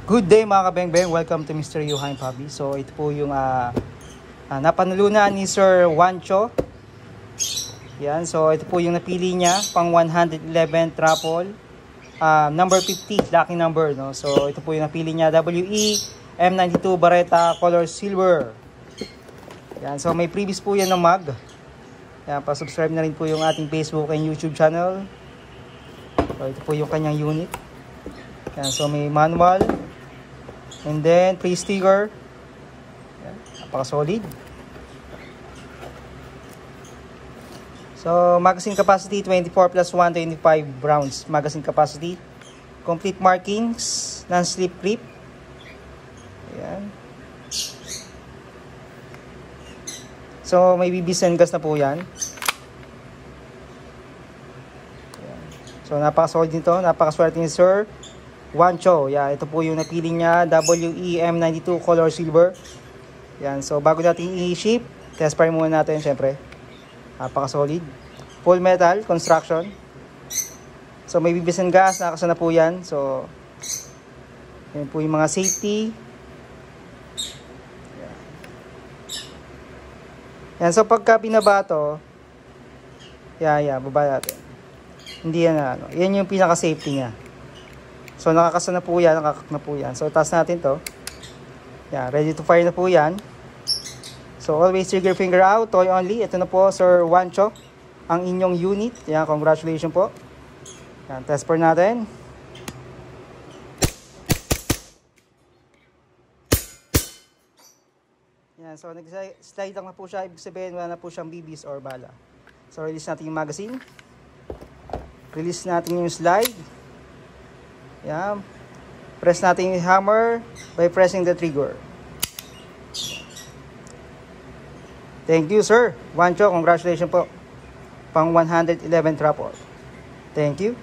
Good day mga kabeng-beng, welcome to Mr. Yuhain Hobby. So ito po yung napanalunan ni Sir Juancho. Yan, so ito po yung napili niya, pang 111 raffle, number 50, lucky number, no? So ito po yung napili niya, WE M92 Barretta color silver. Yan, so may previous po yan ng mug. Yan, pa-subscribe na rin po yung ating Facebook and YouTube channel. So ito po yung kanyang unit. Yan, so may manual. And then, pre-sticker. Napaka-solid. So, magazine capacity 24 plus 1, 25 rounds. Magazine capacity. Complete markings. Non-slip grip. Ayan. So, may bibis and gas na po yan. Ayan. So, napaka-solid nito. Napaka-swerte ni Sir Juancho. Yeah, ito po yung napili niya, WEM92 color silver. Yan, so bago natin i-ship, test fire muna natin syempre. Napaka-solid. Full metal construction. So may bibis and gas, nakasa na po yan. So yan po yung mga safety. Yan, so pagka binaba to, baba natin. Hindi yan ano. Yan yung pinaka-safety niya. So nakakasa na po yan, nakakak na po yan. So taas natin to. Yan, ready to fire na po yan. So always trigger finger out, toy only. Ito na po Sir Juancho, ang inyong unit. Yan, congratulations po. Yan, test for natin. Yan, so nag-slide lang na po siya. Ibig sabihin wala na po siyang BBs or bala. So release natin yung magazine. Release natin yung slide. Yan. Press natin yung hammer by pressing the trigger. Thank you, Sir Juancho. Congratulations po. Pang 111 raffle. Thank you.